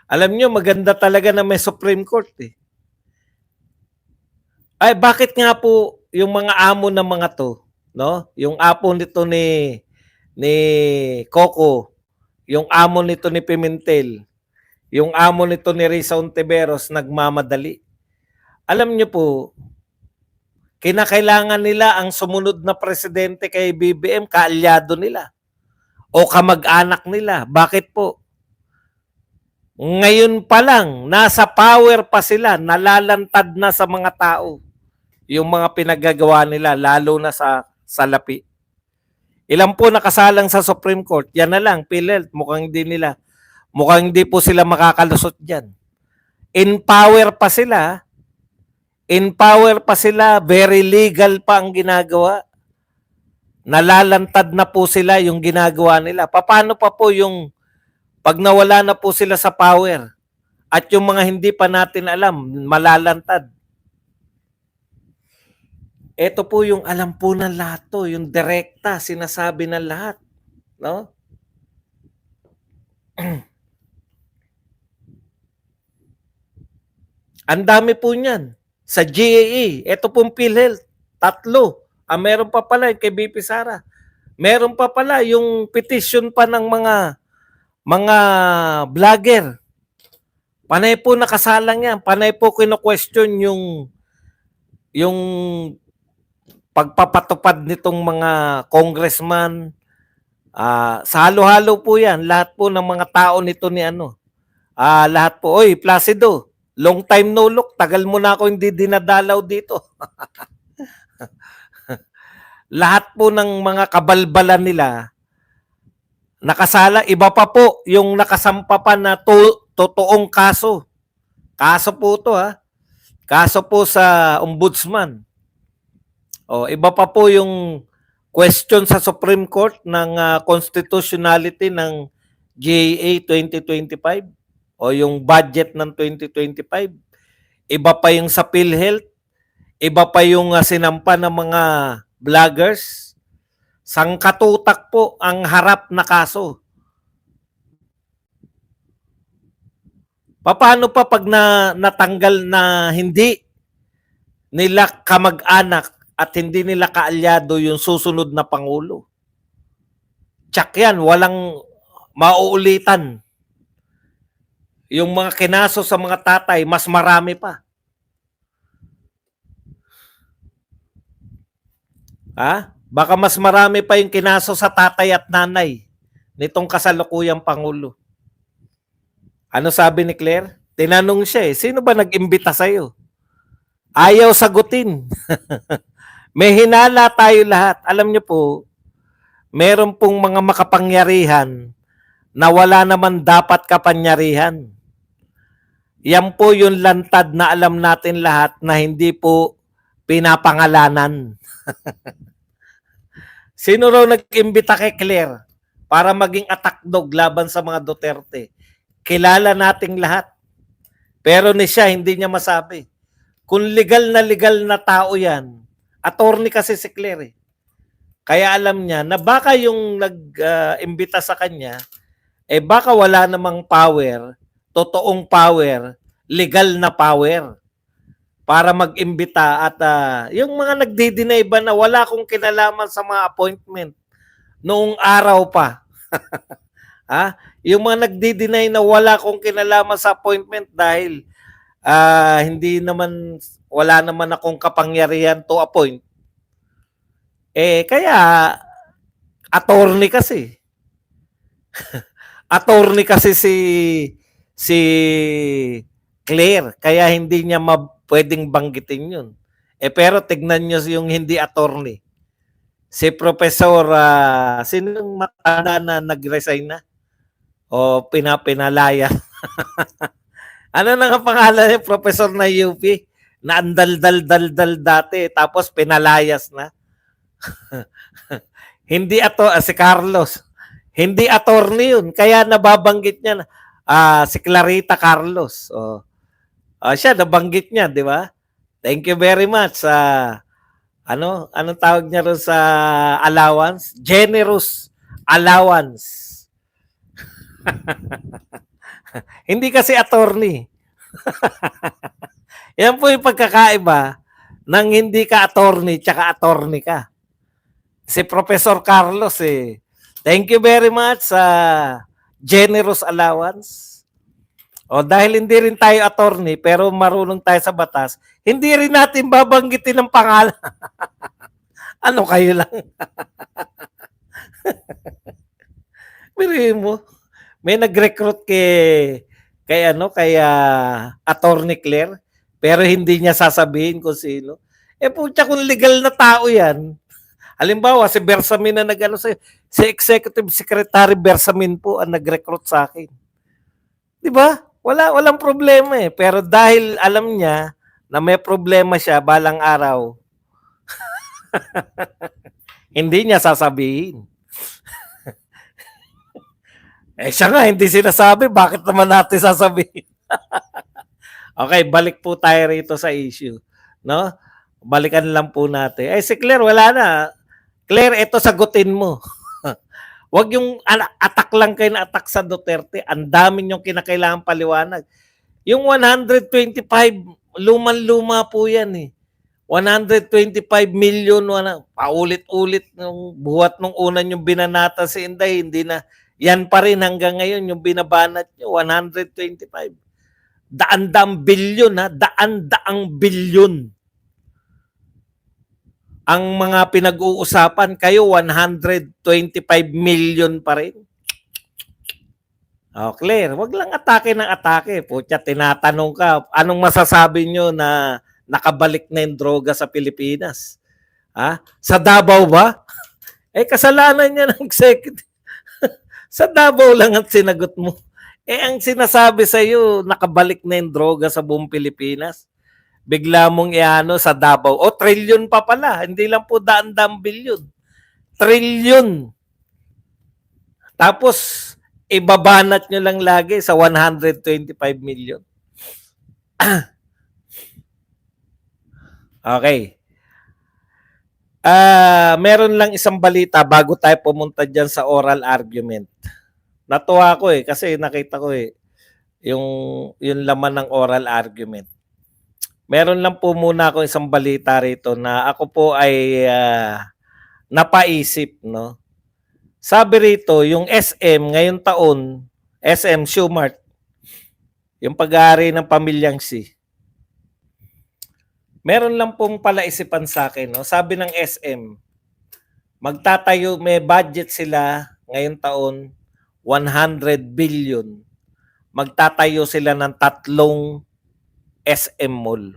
Alam niyo maganda talaga na may Supreme Court, eh. Ay, bakit nga po yung mga amo ng mga 'to, 'no, yung apo nito ni Coco, yung amo nito ni Pimentel, yung amo nito ni Risa Ontiveros nagmamadali. Alam niyo po, kinakailangan nila ang sumunod na presidente kay BBM kaalyado nila o kamag-anak nila. Bakit po? Ngayon pa lang, nasa power pa sila, nalalantad na sa mga tao yung mga pinagagawa nila, lalo na sa salapi. Ilan po nakasalang sa Supreme Court? Yan na lang, PhilHealth, mukhang hindi po sila makakalusot dyan. In power pa sila, very legal pa ang ginagawa. Nalalantad na po sila yung ginagawa nila. Paano pa po yung pag nawala na po sila sa power at yung mga hindi pa natin alam, malalantad. Ito po yung alam po ng lahat to, yung direkta, sinasabi ng lahat. No? Ang dami po niyan. Sa GAA, ito pong PhilHealth, 3. Meron pa pala kay BP Sara. Meron pa pala yung petition pa ng mga vlogger. Panay po nakasalang yan. Panay po kino-question yung pagpapatupad nitong mga congressman. Sa halo-halo po yan. Lahat po ng mga tao nito ni lahat po. Oy, Placido, long time no look. Tagal mo na ako hindi dinadalaw dito. Lahat po ng mga kabalbalan nila nakasala. Iba pa po yung nakasampa pa na totoong kaso. Kaso po to, ha. Kaso po sa ombudsman. Iba pa po yung question sa Supreme Court ng constitutionality ng GAA 2025 o yung budget ng 2025. Iba pa yung sa PhilHealth. Iba pa yung sinampa ng mga vloggers. Sangkatutak po ang harap na kaso. Paano pa pag natanggal na hindi nila kamag-anak at hindi nila kaalyado yung susunod na Pangulo? Tsak yan, walang mauulitan. Yung mga kinaso sa mga tatay, mas marami pa. Baka mas marami pa yung kinaso sa tatay at nanay nitong kasalukuyang Pangulo. Ano sabi ni Claire? Tinanong siya sino ba nag-imbita sa'yo? Ayaw sagutin. May hinala tayo lahat. Alam niyo po, meron pong mga makapangyarihan na wala naman dapat kapangyarihan. Yan po yung lantad na alam natin lahat na hindi po pinapangalanan. Sino raw nag-imbita kay Claire para maging attack dog laban sa mga Duterte? Kilala nating lahat. Pero ni siya, hindi niya masabi. Kung legal na tao yan, attorney kasi si Claire. Kaya alam niya na baka yung nag-imbita sa kanya, baka wala namang power, totoong power, legal na power para mag-imbita at yung mga nagdi-deny ba na wala akong kinalaman sa mga appointment noong araw pa. Yung mga nagdi-deny na wala akong kinalaman sa appointment dahil hindi naman, wala naman akong kapangyarihan to appoint. Kaya attorney kasi. Attorney kasi si Claire, kaya hindi niya pwedeng banggitin yun. Pero tignan nyo yung hindi attorney. Si Professor, sino yung matanda na nag-resign na? O pinalaya? Ano na nga pangalan niya? Professor na UP? Na andal-dal-dal dati, tapos pinalayas na. Hindi si Carlos. Hindi attorney yun. Kaya nababanggit niya na, si Clarita Carlos. Siya, nabanggit niya, di ba? Thank you very much. Anong tawag niya rin sa allowance? Generous allowance. Hindi kasi attorney. Yan po yung pagkakaiba ng hindi ka attorney tsaka attorney ka. Si Professor Carlos thank you very much sa generous allowance. O dahil hindi rin tayo attorney pero marunong tayo sa batas, hindi rin natin babanggitin ang pangalan. Ano kayo lang? Birihin mo. May nag-recruit kay Attorney Claire pero hindi niya sasabihin kung sino. Pucha kung legal na tao 'yan. Halimbawa si Bersamin na nagano si Executive Secretary Bersamin po ang nag-recruit sa akin. 'Di ba? Walang problema pero dahil alam niya na may problema siya balang araw, hindi niya sasabihin. Siya nga, hindi sinasabi. Bakit naman natin sasabihin? Okay, balik po tayo rito sa issue. No? Balikan lang po natin. Si Claire, wala na. Claire, ito sagutin mo. Huwag yung attack lang kayo na attack sa Duterte. Ang dami yung kinakailangan paliwanag. Yung 125, luman-luma po yan 125 million, paulit-ulit ng buhat nung una yung binanata si Inday, hindi na. Yan pa rin hanggang ngayon yung binabanat nyo, 125. Daan-daang bilyon daan-daang bilyon. Ang mga pinag-uusapan kayo, 125 million pa rin. Claire, wag lang atake ng atake. Putya, tinatanong ka, anong masasabi nyo na nakabalik na yung droga sa Pilipinas? Sa Davao ba? Kasalanan niya ng executive. Sa Davao lang ang sinagot mo. Ang sinasabi sa iyo, nakabalik na yung droga sa buong Pilipinas. Bigla mong sa Davao. Trilyon pa pala. Hindi lang po daan-daang bilyon. Trilyon. Tapos, ibabanat nyo lang lagi sa 125 million. Okay. Meron lang isang balita bago tayo pumunta dyan sa oral argument. Natuwa ko kasi nakita ko yung laman ng oral argument. Meron lang po muna ako isang balita rito na ako po ay napaisip, no? Sabi rito, yung SM ngayong taon, SM Shumart, yung pag-aari ng pamilyang si. Meron lang pong palaisipan sa akin, no? Sabi ng SM, magtatayo, may budget sila ngayong taon, 100 billion. Magtatayo sila ng 3 SM mall.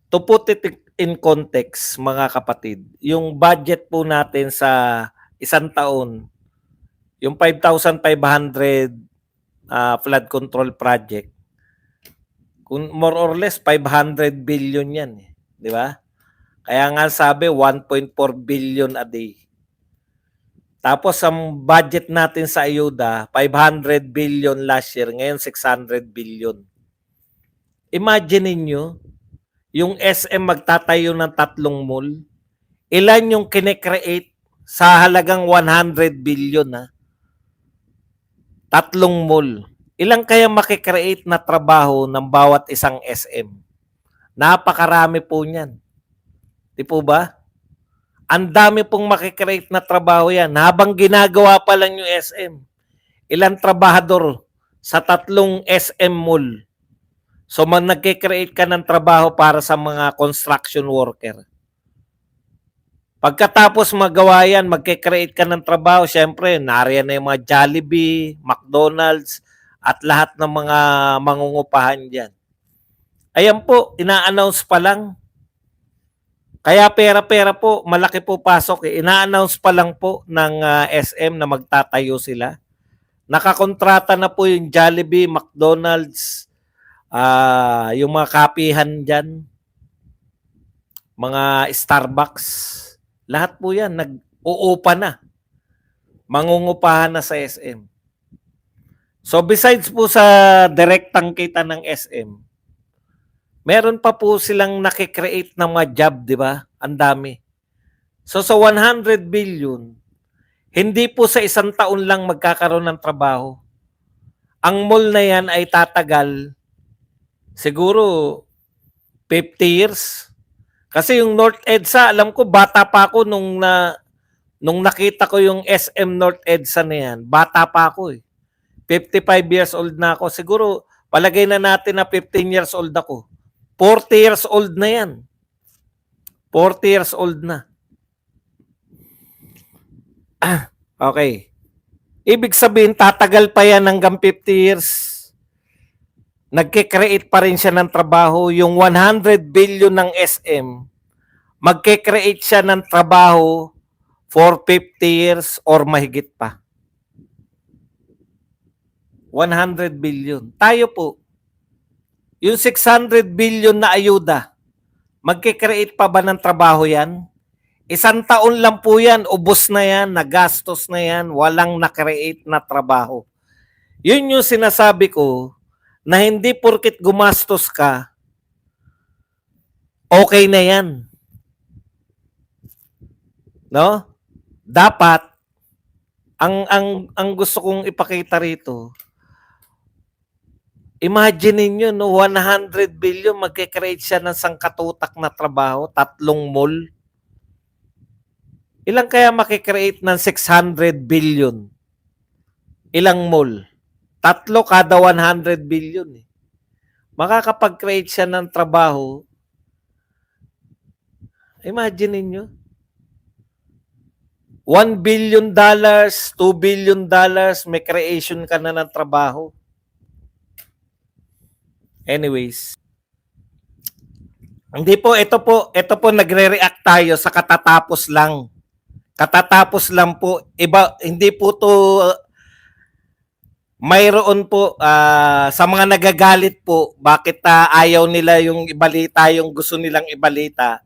To put it in context, mga kapatid, yung budget po natin sa isang taon, yung 5,500 flood control project, kung more or less 500 billion yan, di ba? Kaya nga sabi 1.4 billion a day. Tapos ang budget natin sa ayuda, 500 billion last year, ngayon 600 billion. Imagine niyo, yung SM magtatayo ng 3 mall, ilan yung kine-create sa halagang 100 billion 3 mall. Ilang kaya makikreate na trabaho ng bawat isang SM? Napakarami po niyan. Di po ba? Ang dami pong makikreate na trabaho yan. Habang ginagawa pa lang yung SM, ilang trabahador sa 3 SM mall. So, nagkikreate ka ng trabaho para sa mga construction worker. Pagkatapos magawa yan, magkikreate ka ng trabaho, syempre, nariyan na yung mga Jollibee, McDonald's, at lahat ng mga mangungupahan dyan. Ayan po, ina-announce pa lang. Kaya pera-pera po, malaki po pasok. Ina-announce pa lang po ng SM na magtatayo sila. Nakakontrata na po yung Jollibee, McDonald's, yung mga kapihan dyan, mga Starbucks, lahat po yan, nag-uupa na. Mangungupahan na sa SM. So besides po sa direktang kita ng SM, meron pa po silang nakikreate ng mga job, di ba? Ang dami. So sa 100 billion, Hindi po sa isang taon lang magkakaroon ng trabaho. Ang mall na yan ay tatagal siguro 50 years. Kasi yung North EDSA, alam ko, bata pa ako nung nakita ko yung SM North EDSA na yan. Bata pa ako eh. 55 years old na ako. Siguro, palagay na natin na 15 years old ako. 40 years old na yan. 40 years old na. Okay. Ibig sabihin, tatagal pa yan hanggang 50 years. Nagke-create pa rin siya ng trabaho. Yung 100 billion ng SM, magke-create siya ng trabaho for 50 years or mahigit pa. 100 billion. Tayo po, yung 600 billion na ayuda, magke-create pa ba ng trabaho yan? Isang taon lang po yan, ubos na yan, nagastos na yan, walang na-create na trabaho. Yun yung sinasabi ko, na hindi porkit gumastos ka, okay na yan. No? Dapat, ang gusto kong ipakita rito, imagine niyo no, 100 billion, magke-create siya ng sangkatutak na trabaho, 3 mall. Ilang kaya makikreate ng 600 billion? Ilang mall? 3 kada 100 billion. Eh. Makakapag-create siya ng trabaho. Imagine niyo. $1 billion, $2 billion, may creation ka na ng trabaho. Anyways. Hindi po, ito po nagre-react tayo sa katatapos lang. Katatapos lang po, iba, hindi po to, mayroon po, sa mga nagagalit po, bakit ayaw nila yung ibalita, yung gusto nilang ibalita.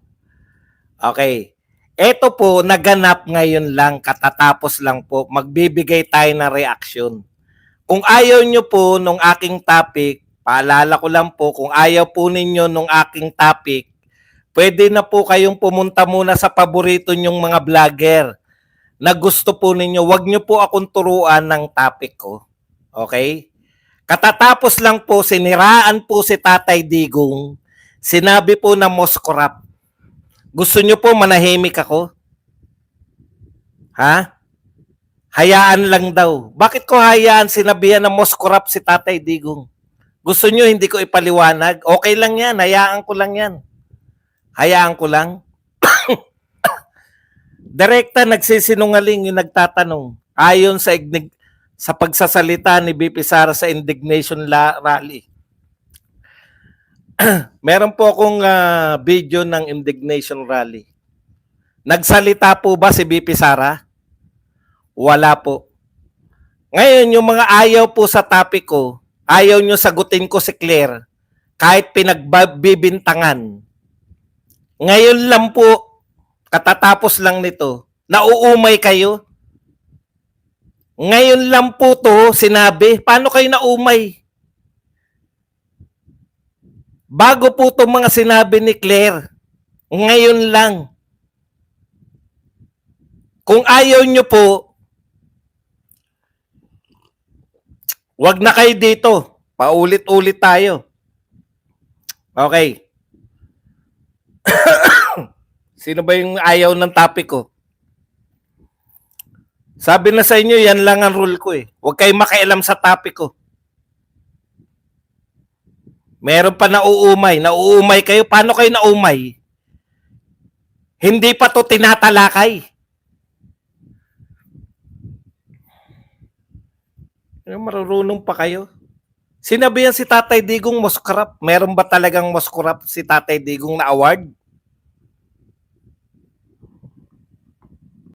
Okay. Ito po, naganap ngayon lang, katatapos lang po, magbibigay tayo ng reaction. Kung ayaw nyo po nung aking topic, paalala ko lang po, kung ayaw po ninyo nung aking topic, pwede na po kayong pumunta muna sa paborito nyong mga vlogger na gusto po ninyo. Huwag nyo po akong turuan ng topic ko. Okay? Katatapos lang po, siniraan po si Tatay Digong. Sinabi po na Moscorap. Gusto nyo po manahimik ako? Ha? Hayaan lang daw. Bakit ko hayaan sinabihan na Moscorap si Tatay Digong? Gusto nyo hindi ko ipaliwanag? Okay lang yan. Hayaan ko lang yan. Hayaan ko lang. Direkta nagsisinungaling yung nagtatanong. Ayon sa pagsasalita ni BP Sara sa indignation rally. Meron po akong video ng indignation rally. Nagsalita po ba si BP Sara? Wala po. Ngayon, yung mga ayaw po sa topic ko, ayaw nyo sagutin ko si Claire, kahit pinagbibintangan. Ngayon lang po, katatapos lang nito, nauumay kayo. Ngayon lang po to sinabi, paano kayo naumay? Bago po itong mga sinabi ni Claire, ngayon lang. Kung ayaw nyo po, wag na kayo dito. Paulit-ulit tayo. Okay. Sino ba yung ayaw ng topic ko? Sabi na sa inyo, yan lang ang rule ko eh. Huwag kayong makialam sa topic ko. Meron pa nauumay. Nauumay kayo. Paano kayo naumay? Hindi pa to tinatalakay. Marurunong pa kayo. Sinabihan si Tatay Digong Moscorap. Meron ba talagang Moscorap si Tatay Digong na award?